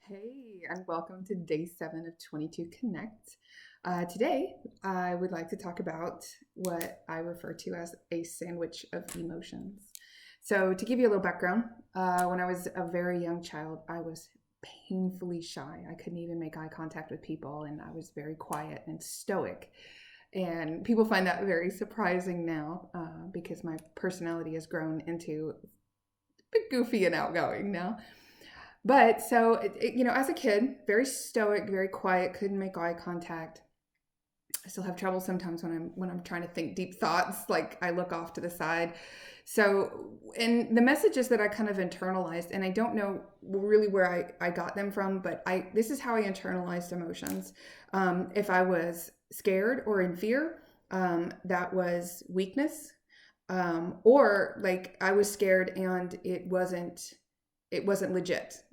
Hey, and welcome to day 7 of 22 Connect. Today, I would like to talk about what I refer to as a sandwich of emotions. So, to give you a little background, when I was a very young child, I was painfully shy. I couldn't even make eye contact with people, and I was very quiet and stoic. And people find that very surprising now because my personality has grown into a bit goofy and outgoing now. But so, as a kid, very stoic, very quiet, couldn't make eye contact. I still have trouble sometimes when I'm trying to think deep thoughts, like I look off to the side. So, and the messages that I kind of internalized, and I don't know really where I got them from, but this is how I internalized emotions. If I was scared or in fear, that was weakness. Or like I was scared and it wasn't legit.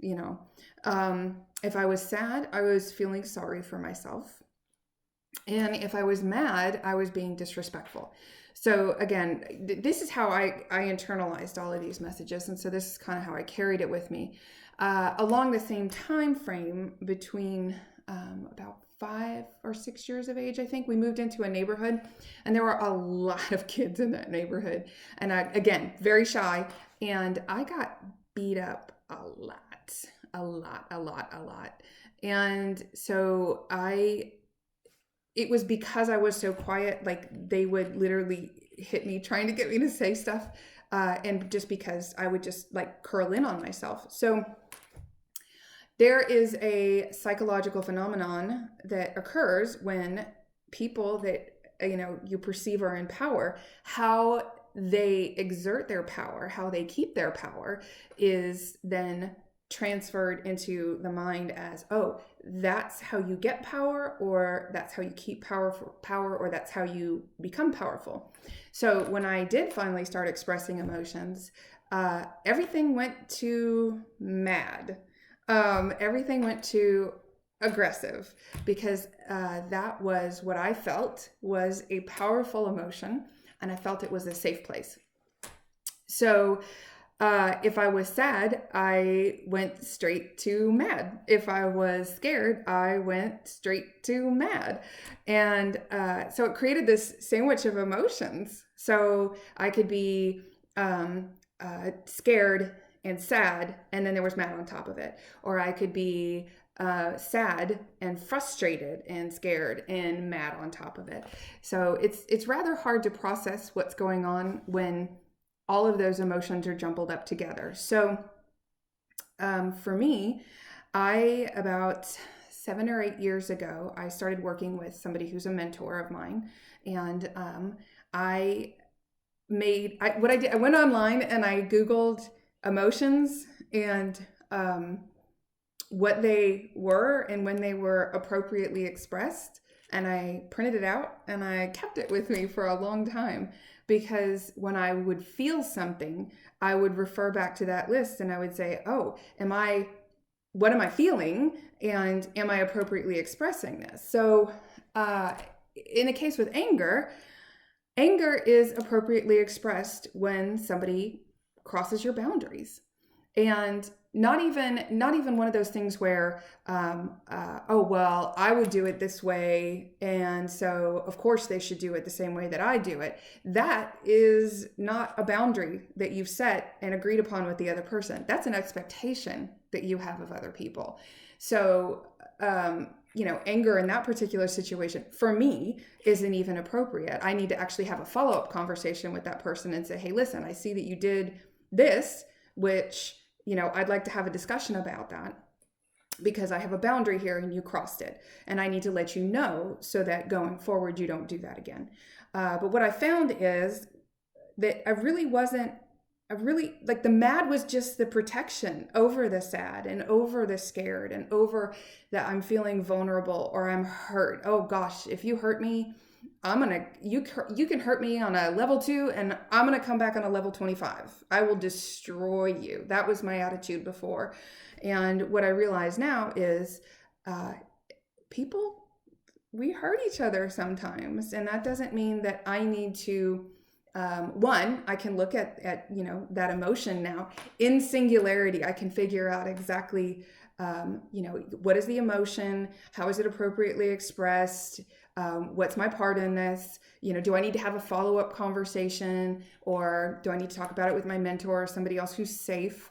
If I was sad, I was feeling sorry for myself. And if I was mad, I was being disrespectful. So again, this is how I internalized all of these messages. And so this is kind of how I carried it with me. Along the same time frame between about 5 or 6 years of age, I think, we moved into a neighborhood and there were a lot of kids in that neighborhood. And again, very shy. And I got beat up a lot. And so it was because I was so quiet, like they would literally hit me trying to get me to say stuff. And just because I would just like curl in on myself. So there is a psychological phenomenon that occurs when people that you perceive are in power, how they exert their power, how they keep their power is then transferred into the mind as, oh, that's how you get power, or that's how you keep power, or that's how you become powerful. So when I did finally start expressing emotions, everything went to mad. Everything went to aggressive because that was what I felt was a powerful emotion, and I felt it was a safe place. So if I was sad, I went straight to mad. If I was scared, I went straight to mad. And so it created this sandwich of emotions. So I could be scared and sad, and then there was mad on top of it. Or I could be sad and frustrated and scared and mad on top of it. So it's rather hard to process what's going on when all of those emotions are jumbled up together. So for me, about 7 or 8 years ago, I started working with somebody who's a mentor of mine. And I went online and I Googled emotions and what they were and when they were appropriately expressed. And I printed it out and I kept it with me for a long time, because when I would feel something, I would refer back to that list and I would say, oh, what am I feeling? And am I appropriately expressing this? So in a case with anger is appropriately expressed when somebody crosses your boundaries. And not even one of those things where, oh, well, I would do it this way, and so of course they should do it the same way that I do it. That is not a boundary that you've set and agreed upon with the other person. That's an expectation that you have of other people. So, anger in that particular situation for me isn't even appropriate. I need to actually have a follow-up conversation with that person and say, hey, listen, I see that you did this, which I'd like to have a discussion about that because I have a boundary here and you crossed it. And I need to let you know so that going forward, you don't do that again. But what I found is that I really like the mad was just the protection over the sad and over the scared and over that I'm feeling vulnerable or I'm hurt. Oh gosh, if you hurt me, you can hurt me on a level 2 and I'm going to come back on a level 25. I will destroy you. That was my attitude before. And what I realize now is we hurt each other sometimes. And that doesn't mean that I need to one, I can look at that emotion now in singularity. I can figure out exactly what is the emotion, how is it appropriately expressed, what's my part in this, do I need to have a follow-up conversation, or do I need to talk about it with my mentor or somebody else who's safe.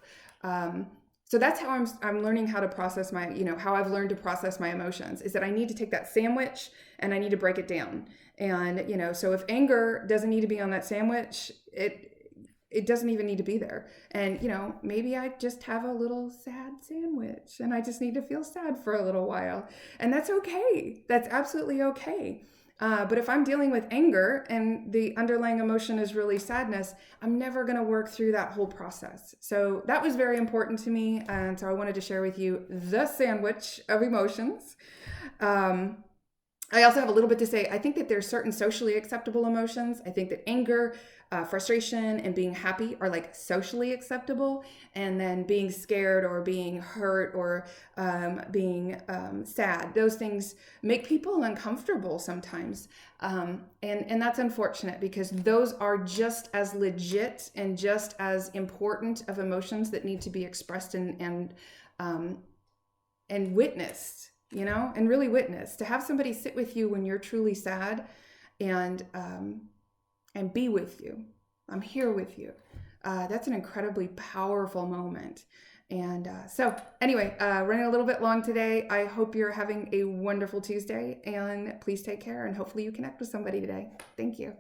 So that's how I'm learning how to process how I've learned to process my emotions, is that I need to take that sandwich and I need to break it down. And, so if anger doesn't need to be on that sandwich, it doesn't even need to be there. And, maybe I just have a little sad sandwich and I just need to feel sad for a little while. And that's okay. That's absolutely okay. But if I'm dealing with anger and the underlying emotion is really sadness, I'm never going to work through that whole process. So that was very important to me. And so I wanted to share with you the sandwich of emotions. I also have a little bit to say. I think that there's certain socially acceptable emotions. I think that anger, frustration, and being happy are like socially acceptable. And then being scared or being hurt or being sad, those things make people uncomfortable sometimes. And that's unfortunate, because those are just as legit and just as important of emotions that need to be expressed and witnessed. And really witness, to have somebody sit with you when you're truly sad and be with you. I'm here with you. That's an incredibly powerful moment. And so anyway, running a little bit long today. I hope you're having a wonderful Tuesday, and please take care, and hopefully you connect with somebody today. Thank you.